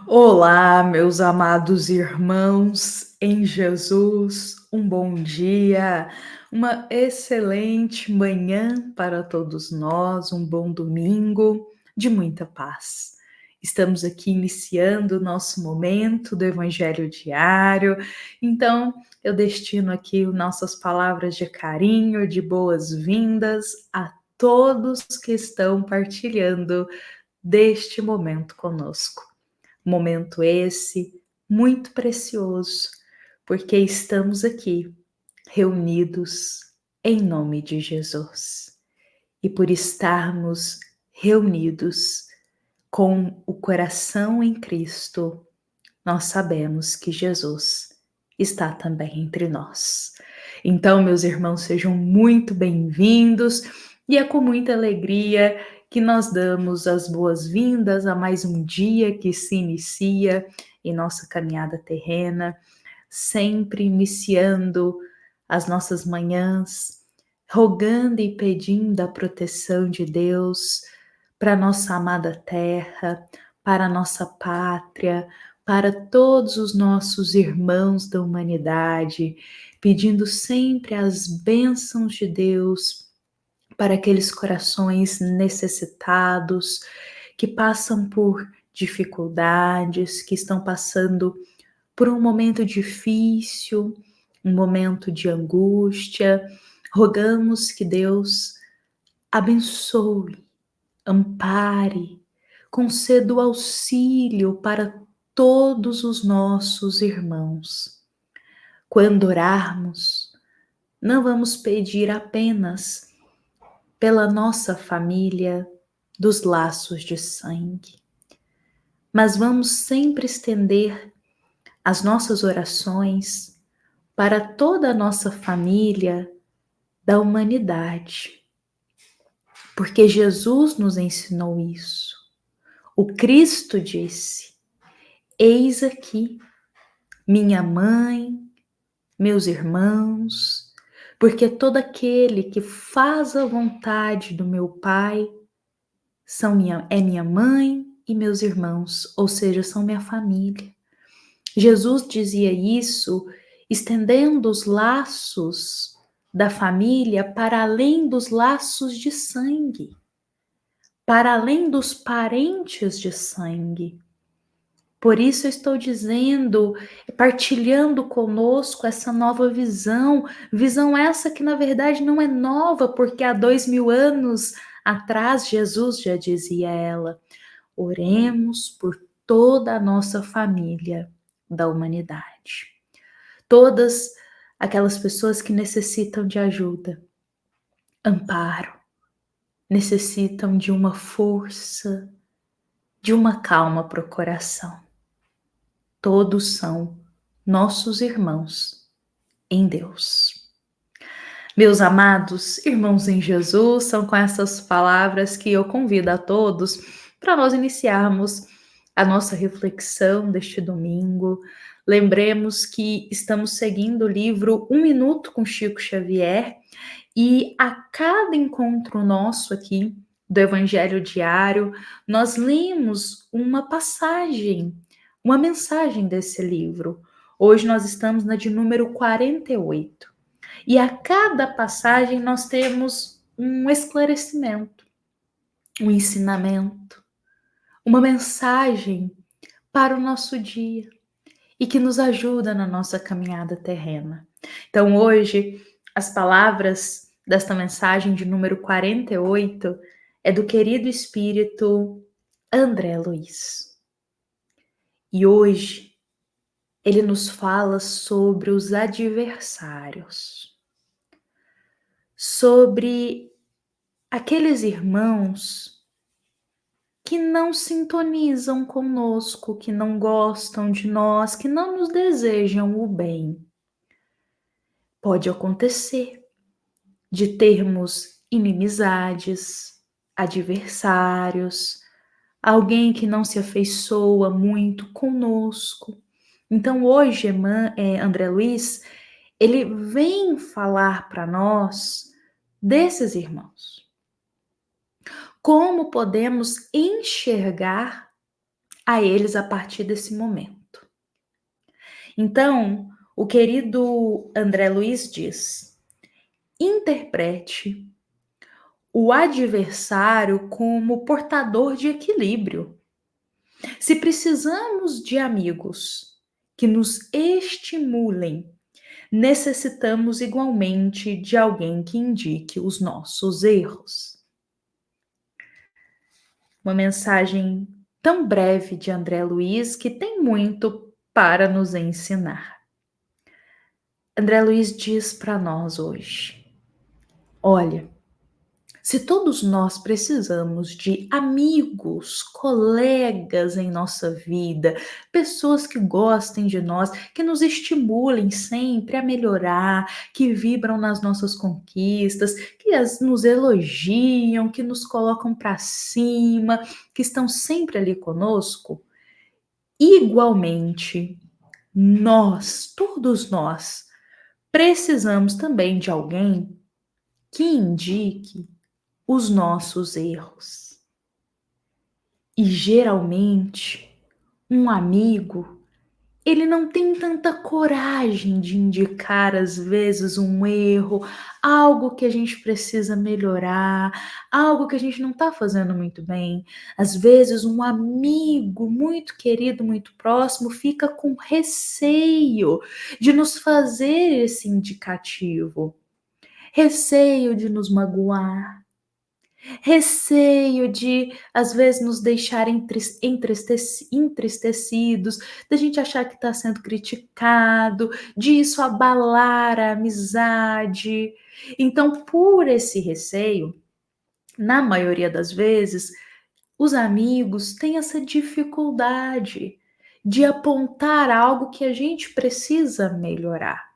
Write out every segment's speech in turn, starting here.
Olá, meus amados irmãos em Jesus, um bom dia, uma excelente manhã para todos nós, um bom domingo de muita paz. Estamos aqui iniciando o nosso momento do Evangelho Diário, então eu destino aqui nossas palavras de carinho, de boas-vindas a todos que estão partilhando deste momento conosco. Momento esse muito precioso, porque estamos aqui reunidos em nome de Jesus. E por estarmos reunidos com o coração em Cristo, nós sabemos que Jesus está também entre nós. Então, meus irmãos, sejam muito bem-vindos e é com muita alegria que nós damos as boas-vindas a mais um dia que se inicia em nossa caminhada terrena, sempre iniciando as nossas manhãs, rogando e pedindo a proteção de Deus para nossa amada terra, para a nossa pátria, para todos os nossos irmãos da humanidade, pedindo sempre as bênçãos de Deus para aqueles corações necessitados que passam por dificuldades, que estão passando por um momento difícil, um momento de angústia. Rogamos que Deus abençoe, ampare, conceda o auxílio para todos os nossos irmãos. Quando orarmos, não vamos pedir apenas pela nossa família dos laços de sangue, mas vamos sempre estender as nossas orações para toda a nossa família da humanidade, porque Jesus nos ensinou isso. O Cristo disse: eis aqui minha mãe, meus irmãos, porque todo aquele que faz a vontade do meu Pai é minha mãe e meus irmãos, ou seja, são minha família. Jesus dizia isso estendendo os laços da família para além dos laços de sangue, para além dos parentes de sangue. Por isso eu estou dizendo, partilhando conosco essa nova visão essa que na verdade não é nova, porque há 2000 anos atrás Jesus já dizia ela: oremos por toda a nossa família da humanidade. Todas aquelas pessoas que necessitam de ajuda, amparo, necessitam de uma força, de uma calma para o coração. Todos são nossos irmãos em Deus. Meus amados irmãos em Jesus, são com essas palavras que eu convido a todos para nós iniciarmos a nossa reflexão deste domingo. Lembremos que estamos seguindo o livro Um Minuto com Chico Xavier e a cada encontro nosso aqui do Evangelho Diário, nós lemos uma passagem, uma mensagem desse livro. Hoje nós estamos na de número 48. E a cada passagem nós temos um esclarecimento, um ensinamento, uma mensagem para o nosso dia e que nos ajuda na nossa caminhada terrena. Então hoje as palavras desta mensagem de número 48 é do querido espírito André Luiz. E hoje ele nos fala sobre os adversários, sobre aqueles irmãos que não sintonizam conosco, que não gostam de nós, que não nos desejam o bem. Pode acontecer de termos inimizades, adversários, alguém que não se afeiçoa muito conosco. Então hoje, André Luiz, ele vem falar para nós desses irmãos. Como podemos enxergar a eles a partir desse momento. Então, o querido André Luiz diz: interprete o adversário como portador de equilíbrio. Se precisamos de amigos que nos estimulem, necessitamos igualmente de alguém que indique os nossos erros. Uma mensagem tão breve de André Luiz que tem muito para nos ensinar. André Luiz diz para nós hoje: olha, se todos nós precisamos de amigos, colegas em nossa vida, pessoas que gostem de nós, que nos estimulem sempre a melhorar, que vibram nas nossas conquistas, que nos elogiam, que nos colocam para cima, que estão sempre ali conosco, igualmente, nós, todos nós, precisamos também de alguém que indique os nossos erros. E geralmente, um amigo, ele não tem tanta coragem de indicar às vezes um erro, algo que a gente precisa melhorar, algo que a gente não está fazendo muito bem. Às vezes, um amigo muito querido, muito próximo, fica com receio de nos fazer esse indicativo, receio de nos magoar, receio de, às vezes, nos deixar entristecidos, da gente achar que está sendo criticado, de isso abalar a amizade. Então, por esse receio, na maioria das vezes, os amigos têm essa dificuldade de apontar algo que a gente precisa melhorar.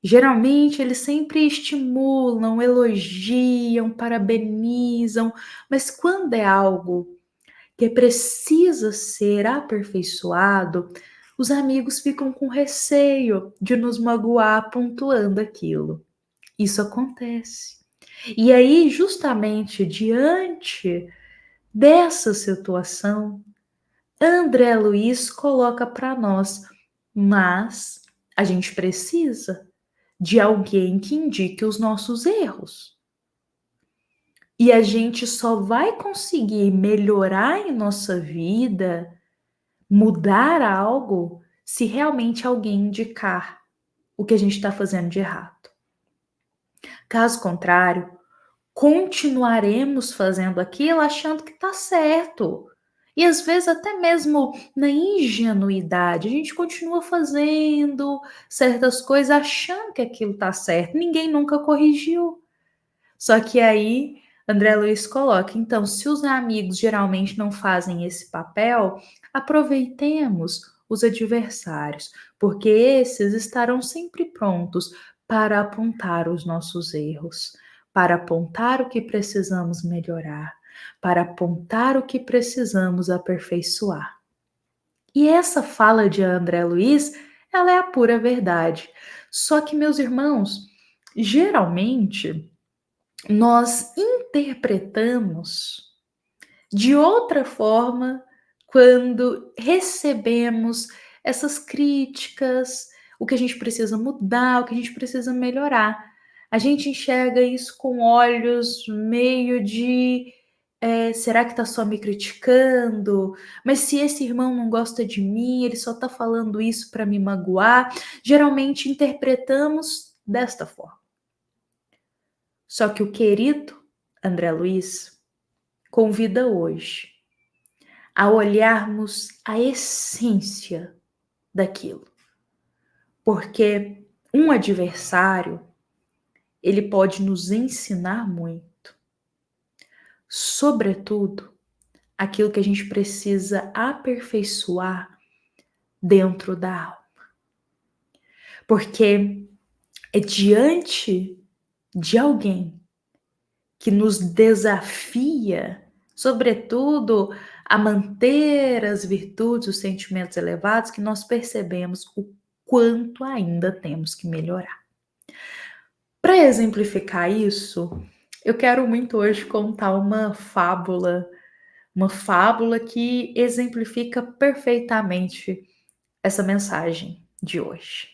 Geralmente eles sempre estimulam, elogiam, parabenizam, mas quando é algo que precisa ser aperfeiçoado, os amigos ficam com receio de nos magoar pontuando aquilo. Isso acontece. E aí, justamente diante dessa situação, André Luiz coloca para nós, mas a gente precisa de alguém que indique os nossos erros. E a gente só vai conseguir melhorar em nossa vida, mudar algo, se realmente alguém indicar o que a gente está fazendo de errado. Caso contrário, continuaremos fazendo aquilo achando que está certo. E às vezes até mesmo na ingenuidade, a gente continua fazendo certas coisas achando que aquilo está certo. Ninguém nunca corrigiu. Só que aí André Luiz coloca, então, se os amigos geralmente não fazem esse papel, aproveitemos os adversários, porque esses estarão sempre prontos para apontar os nossos erros, para apontar o que precisamos melhorar, para apontar o que precisamos aperfeiçoar. E essa fala de André Luiz, ela é a pura verdade. Só que, meus irmãos, geralmente nós interpretamos de outra forma quando recebemos essas críticas, o que a gente precisa mudar, o que a gente precisa melhorar. A gente enxerga isso com olhos meio de será que está só me criticando? Mas se esse irmão não gosta de mim, ele só está falando isso para me magoar. Geralmente interpretamos desta forma. Só que o querido André Luiz convida hoje a olharmos a essência daquilo. Porque um adversário, ele pode nos ensinar muito. Sobretudo, aquilo que a gente precisa aperfeiçoar dentro da alma. Porque é diante de alguém que nos desafia, sobretudo, a manter as virtudes, os sentimentos elevados, que nós percebemos o quanto ainda temos que melhorar. Para exemplificar isso, eu quero muito hoje contar uma fábula uma fábula que exemplifica perfeitamente essa mensagem de hoje.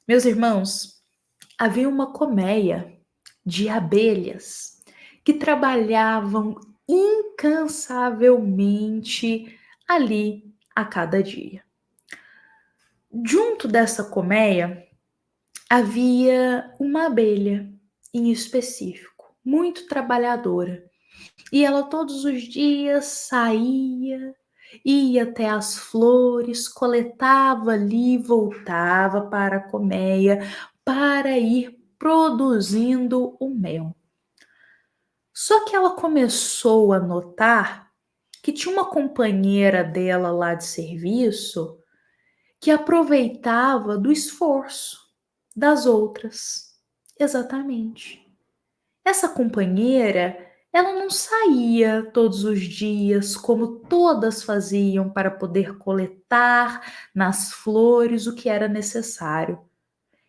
Meus irmãos, havia uma colmeia de abelhas que trabalhavam incansavelmente ali a cada dia. Junto dessa colmeia havia uma abelha em específico, muito trabalhadora. E ela todos os dias saía, ia até as flores, coletava ali, voltava para a colmeia para ir produzindo o mel. Só que ela começou a notar que tinha uma companheira dela lá de serviço que aproveitava do esforço das outras. Exatamente. Essa companheira, ela não saía todos os dias como todas faziam para poder coletar nas flores o que era necessário.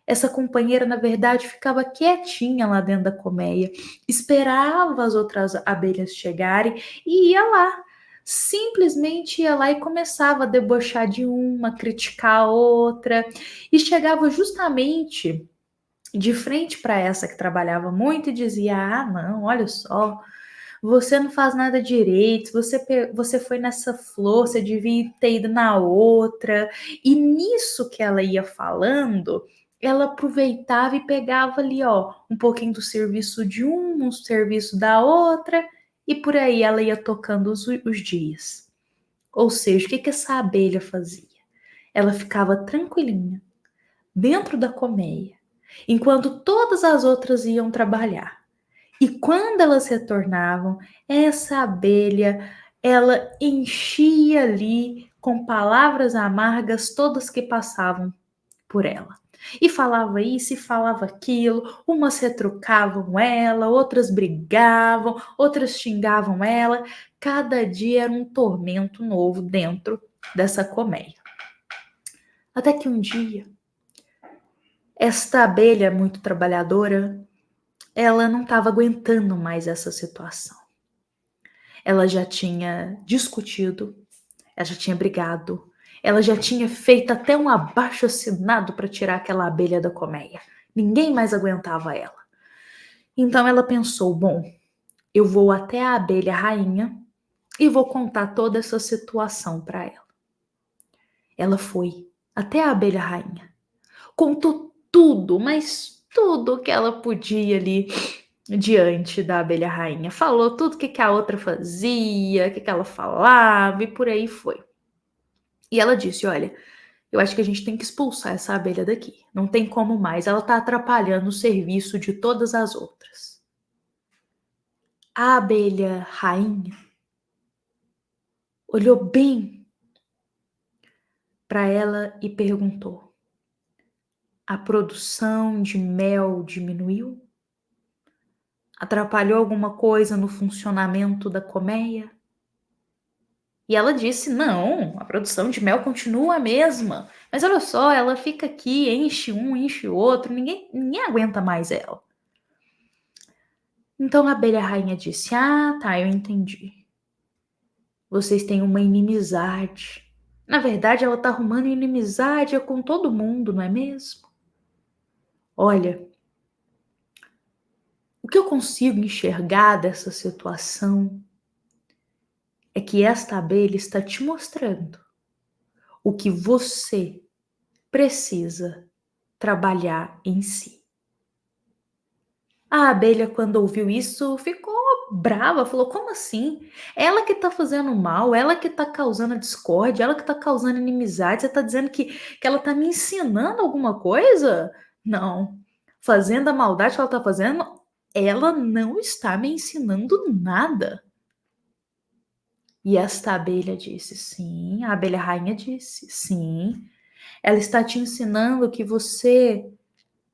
Essa companheira, na verdade, ficava quietinha lá dentro da colmeia, esperava as outras abelhas chegarem e ia lá. Simplesmente ia lá e começava a debochar de uma, criticar a outra, e chegava justamente de frente para essa que trabalhava muito e dizia: Ah, não, olha só, você não faz nada direito, você foi nessa flor, você devia ter ido na outra. E nisso que ela ia falando, ela aproveitava e pegava ali, ó, um pouquinho do serviço de um serviço da outra, e por aí ela ia tocando os dias. Ou seja, o que que essa abelha fazia? Ela ficava tranquilinha, dentro da colmeia, enquanto todas as outras iam trabalhar. E quando elas retornavam, essa abelha, ela enchia ali com palavras amargas todas que passavam por ela. E falava isso e falava aquilo, umas retrucavam ela, outras brigavam, outras xingavam ela. Cada dia era um tormento novo dentro dessa colmeia. Até que um dia, esta abelha muito trabalhadora, ela não estava aguentando mais essa situação. Ela já tinha discutido, ela já tinha brigado, ela já tinha feito até um abaixo-assinado para tirar aquela abelha da colmeia. Ninguém mais aguentava ela. Então ela pensou: bom, eu vou até a abelha rainha e vou contar toda essa situação para ela. Ela foi até a abelha rainha, contou tudo, mas tudo que ela podia ali diante da abelha rainha. Falou tudo o que a outra fazia, o que ela falava e por aí foi. E ela disse: olha, eu acho que a gente tem que expulsar essa abelha daqui. Não tem como mais, ela está atrapalhando o serviço de todas as outras. A abelha rainha olhou bem para ela e perguntou: a produção de mel diminuiu? Atrapalhou alguma coisa no funcionamento da colmeia? E ela disse: não, a produção de mel continua a mesma. Mas olha só, ela fica aqui, enche um, enche o outro, ninguém aguenta mais ela. Então a abelha rainha disse: ah, tá, eu entendi. Vocês têm uma inimizade. Na verdade, ela tá arrumando inimizade com todo mundo, não é mesmo? Olha, o que eu consigo enxergar dessa situação é que esta abelha está te mostrando o que você precisa trabalhar em si. A abelha, quando ouviu isso, ficou brava, falou: como assim? Ela que tá fazendo mal, ela que tá causando a discórdia, ela que tá causando inimizade, você tá dizendo que ela tá me ensinando alguma coisa? Não. Fazendo a maldade que ela tá fazendo, ela não está me ensinando nada. E esta abelha disse: sim, a abelha rainha disse: sim, ela está te ensinando que você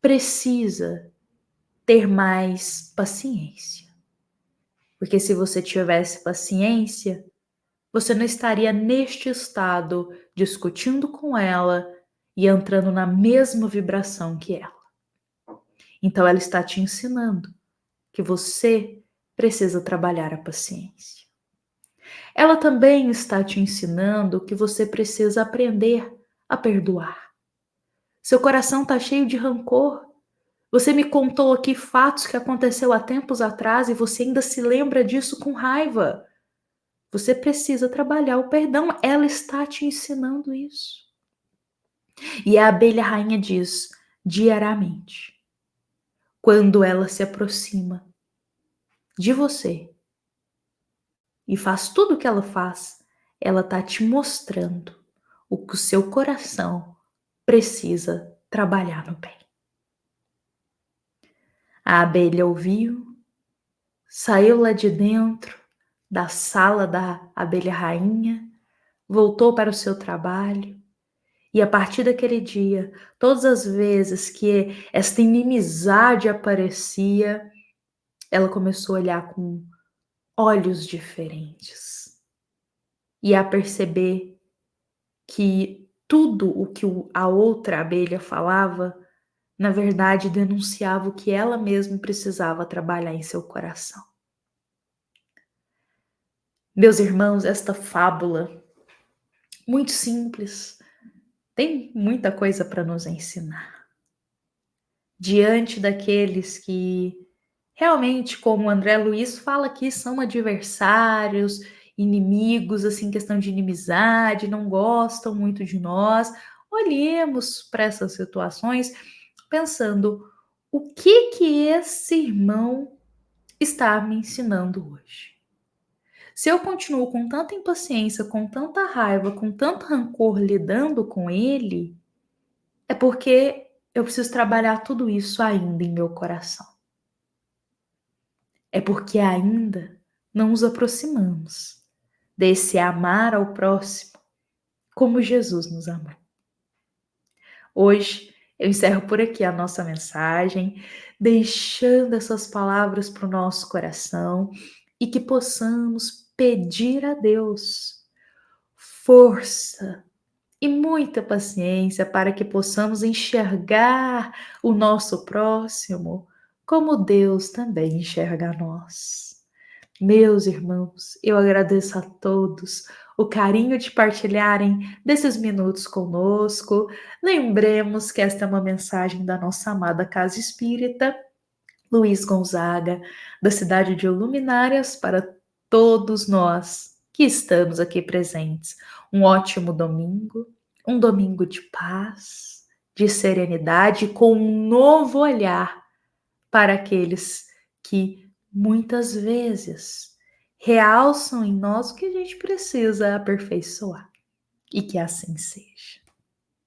precisa ter mais paciência. Porque se você tivesse paciência, você não estaria neste estado discutindo com ela e entrando na mesma vibração que ela. Então ela está te ensinando que você precisa trabalhar a paciência. Ela também está te ensinando que você precisa aprender a perdoar. Seu coração está cheio de rancor. Você me contou aqui fatos que aconteceu há tempos atrás e você ainda se lembra disso com raiva. Você precisa trabalhar o perdão. Ela está te ensinando isso. E a abelha rainha diz diariamente, quando ela se aproxima de você e faz tudo o que ela faz, ela está te mostrando o que o seu coração precisa trabalhar no bem. A abelha ouviu, saiu lá de dentro da sala da abelha rainha, voltou para o seu trabalho e a partir daquele dia, todas as vezes que esta inimizade aparecia, ela começou a olhar com olhos diferentes e a perceber que tudo o que a outra abelha falava, na verdade, denunciava o que ela mesma precisava trabalhar em seu coração. Meus irmãos, esta fábula, muito simples, tem muita coisa para nos ensinar. Diante daqueles que realmente, como o André Luiz fala aqui, são adversários, inimigos, assim, questão de inimizade, não gostam muito de nós, olhemos para essas situações pensando: o que esse irmão está me ensinando hoje? Se eu continuo com tanta impaciência, com tanta raiva, com tanto rancor lidando com ele, é porque eu preciso trabalhar tudo isso ainda em meu coração. É porque ainda não nos aproximamos desse amar ao próximo como Jesus nos amou. Hoje eu encerro por aqui a nossa mensagem, deixando essas palavras para o nosso coração e que possamos pedir a Deus força e muita paciência para que possamos enxergar o nosso próximo como Deus também enxerga nós. Meus irmãos, eu agradeço a todos o carinho de partilharem desses minutos conosco. Lembremos que esta é uma mensagem da nossa amada Casa Espírita Luiz Gonzaga, da cidade de Luminárias, para todos nós que estamos aqui presentes. Um ótimo domingo, um domingo de paz, de serenidade, com um novo olhar para aqueles que muitas vezes realçam em nós o que a gente precisa aperfeiçoar. E que assim seja.